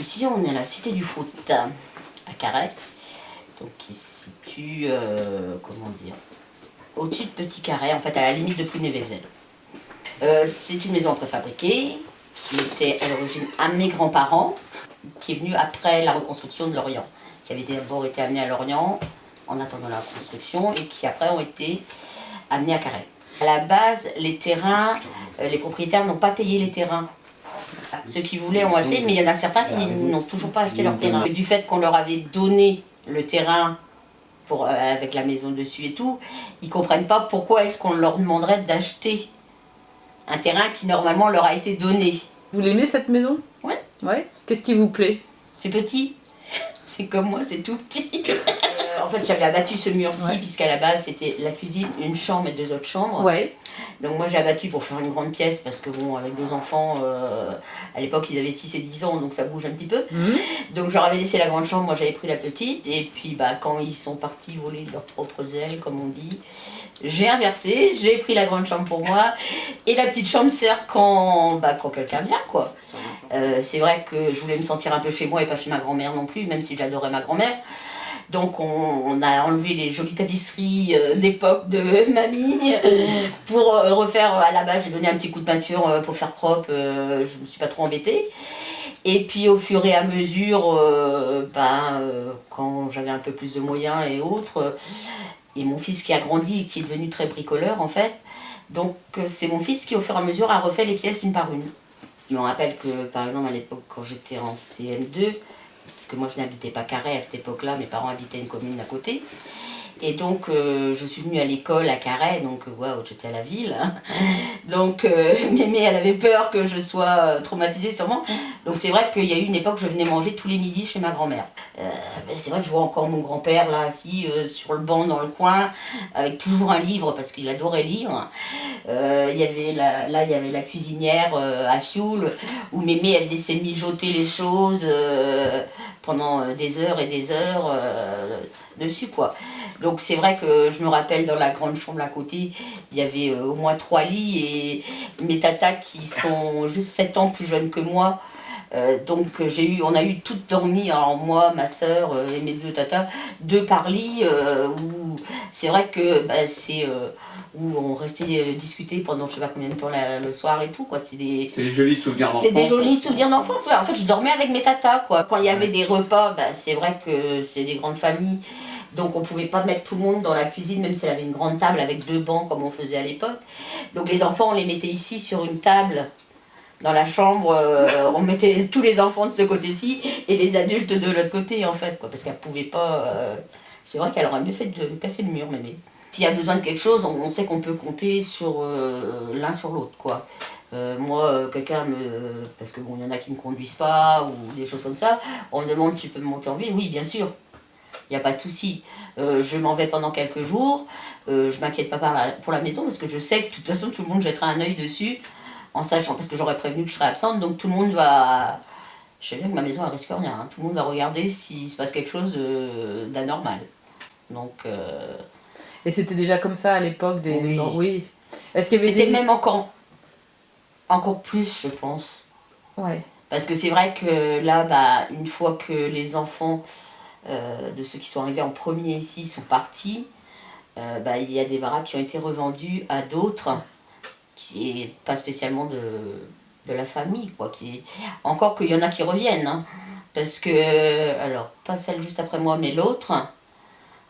Ici, on est à la Cité du Foot, à Carhaix, donc qui se situe, comment dire, au-dessus de Petit Carhaix, en fait, à la limite de Pouilly-Vézel. C'est une maison préfabriquée, qui était à l'origine un de mes grands-parents, qui est venu après la reconstruction de Lorient, qui avait d'abord été amené à Lorient en attendant la construction et qui après ont été amenés à Carhaix. À la base, les terrains, les propriétaires n'ont pas payé les terrains. Ceux qui voulaient ont acheté, mais il y en a certains qui n'ont toujours pas acheté leur terrain. Du fait qu'on leur avait donné le terrain avec la maison dessus et tout, ils ne comprennent pas pourquoi est-ce qu'on leur demanderait d'acheter un terrain qui normalement leur a été donné. Vous l'aimez cette maison? Oui. Ouais. Qu'est-ce qui vous plaît? C'est petit. C'est comme moi, c'est tout petit. En fait, j'avais abattu ce mur-ci, puisqu'à la base, c'était la cuisine, une chambre et 2 autres chambres. Ouais. Donc moi, j'ai abattu pour faire une grande pièce, parce que bon, avec 2 enfants, à l'époque, ils avaient 6 et 10 ans, donc ça bouge un petit peu. Donc je leur avais laissé la grande chambre, moi j'avais pris la petite, et puis quand ils sont partis voler de leurs propres ailes, comme on dit, j'ai inversé, j'ai pris la grande chambre pour moi, et la petite chambre sert quand quelqu'un vient, quoi. C'est vrai que je voulais me sentir un peu chez moi et pas chez ma grand-mère non plus, même si j'adorais ma grand-mère. Donc on a enlevé les jolies tapisseries d'époque de mamie pour refaire, à la base j'ai donné un petit coup de peinture pour faire propre, je me suis pas trop embêtée. Et puis au fur et à mesure, quand j'avais un peu plus de moyens et autres, et mon fils qui a grandi et qui est devenu très bricoleur en fait, donc c'est mon fils qui au fur et à mesure a refait les pièces une par une. Je me rappelle que par exemple à l'époque quand j'étais en CM2, parce que moi je n'habitais pas Carhaix à cette époque-là, mes parents habitaient une commune à côté. Et donc je suis venue à l'école à Carhaix, donc waouh, j'étais à la ville. Hein. Donc Mémé, elle avait peur que je sois traumatisée sûrement. Donc c'est vrai qu'il y a eu une époque où je venais manger tous les midis chez ma grand-mère. C'est vrai que je vois encore mon grand-père là assis sur le banc dans le coin, avec toujours un livre parce qu'il adorait lire. Il y avait la cuisinière à fioul, où Mémé elle laissait mijoter les choses pendant des heures et des heures dessus quoi. Donc c'est vrai que je me rappelle dans la grande chambre à côté, il y avait au moins 3 lits et mes tatas qui sont juste 7 ans plus jeunes que moi. Donc on a eu toutes dormi, alors moi, ma soeur et mes 2 tatas, 2 par lit, où c'est vrai que où on restait discuter pendant je sais pas combien de temps le soir et tout quoi. C'est des jolis souvenirs d'enfance. C'est des jolis souvenirs d'enfance. Ouais. En fait, je dormais avec mes tatas quoi. Quand il y avait des repas, c'est vrai que c'est des grandes familles. Donc on pouvait pas mettre tout le monde dans la cuisine, même si elle avait une grande table avec 2 bancs comme on faisait à l'époque. Donc les enfants, on les mettait ici sur une table dans la chambre, on mettait tous les enfants de ce côté-ci et les adultes de l'autre côté en fait, quoi, parce qu'elle pouvait pas. C'est vrai qu'elle aurait mieux fait de casser le mur, mémé. S'il y a besoin de quelque chose, on sait qu'on peut compter sur l'un sur l'autre, quoi. Moi, parce que bon, il y en a qui ne conduisent pas ou des choses comme ça, on me demande tu peux me monter en ville, oui bien sûr. Il n'y a pas de souci. Je m'en vais pendant quelques jours. Je m'inquiète pas pour la maison parce que je sais que de toute façon tout le monde jettera un œil dessus en sachant, parce que j'aurais prévenu que je serais absente, donc tout le monde va... Je sais bien que ma maison elle risque rien. Hein. Tout le monde va regarder s'il se passe quelque chose d'anormal. Donc... Et c'était déjà comme ça à l'époque des... Oui. Oui. Est-ce qu'il y avait C'était même encore plus, je pense. Ouais. Parce que c'est vrai que là, une fois que les enfants... de ceux qui sont arrivés en premier ici sont partis, il y a des baraques qui ont été revendues à d'autres, qui n'est pas spécialement de la famille, quoi. Encore qu'il y en a qui reviennent, hein, parce que, alors, pas celle juste après moi, mais l'autre,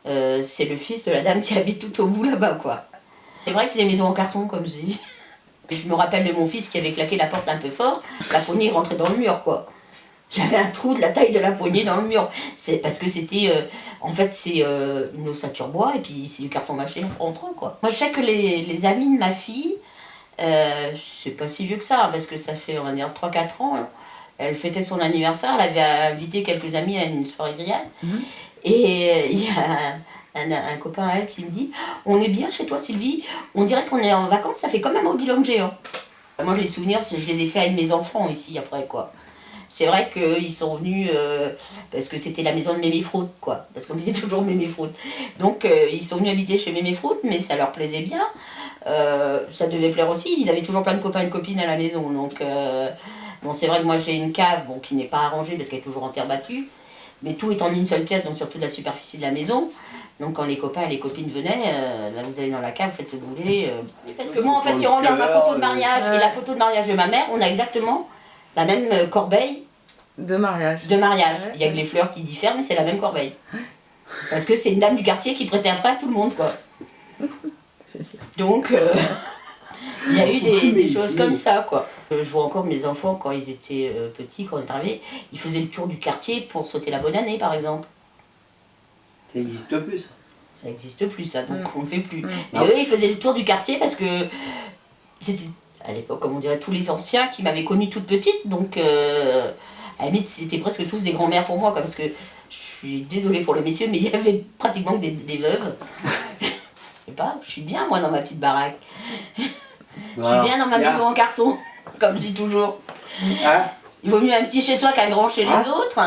c'est le fils de la dame qui habite tout au bout là-bas, quoi. C'est vrai que c'est des maisons en carton, comme je dis. Et je me rappelle de mon fils qui avait claqué la porte un peu fort, la poignée rentrait dans le mur, quoi. J'avais un trou de la taille de la poignée dans le mur. C'est parce que c'était... en fait, c'est une ossature bois et puis c'est du carton mâché entre eux, quoi. Moi, je sais que les amis de ma fille, c'est pas si vieux que ça, parce que ça fait, on va dire, 3-4 ans. Hein. Elle fêtait son anniversaire, elle avait invité quelques amis à une soirée grillade. Et il y a un copain à elle qui me dit « On est bien chez toi, Sylvie, on dirait qu'on est en vacances, ça fait quand même un bilan géant. » Moi, les souvenirs, je les ai faits avec mes enfants ici, après, quoi. C'est vrai qu'ils sont venus, parce que c'était la maison de Mémé Froute, quoi. Parce qu'on disait toujours Mémé Froute. Donc, ils sont venus habiter chez Mémé Froute, mais ça leur plaisait bien. Ça devait plaire aussi. Ils avaient toujours plein de copains et de copines à la maison. Donc, Bon, c'est vrai que moi j'ai une cave qui n'est pas arrangée parce qu'elle est toujours en terre battue, mais tout est en une seule pièce, donc sur toute la superficie de la maison. Donc quand les copains et les copines venaient, vous allez dans la cave, vous faites ce que vous voulez. Parce que moi, en fait, si on regarde ma photo de mariage et la photo de mariage de ma mère, on a exactement la même corbeille De mariage. de mariage. Ouais. Il y a que les fleurs qui diffèrent, mais c'est la même corbeille. Parce que c'est une dame du quartier qui prêtait après à tout le monde, quoi. Donc, il y a eu des choses comme ça, quoi. Je vois encore mes enfants, quand ils étaient petits, quand on est arrivés, ils faisaient le tour du quartier pour souhaiter la bonne année, par exemple. Ça n'existe plus, ça. Ça n'existe plus, ça, donc on ne le fait plus. Mais Non. eux, ils faisaient le tour du quartier parce que c'était, à l'époque, comme on dirait, tous les anciens qui m'avaient connue toute petite, donc à la limite, c'était presque tous des grands-mères pour moi, quoi, parce que je suis désolée pour les messieurs, mais il y avait pratiquement que des veuves. Je sais pas, je suis bien, moi, dans ma petite baraque. Je suis bien dans ma maison en carton, comme je dis toujours. Hein? Il vaut mieux un petit chez soi qu'un grand chez les autres.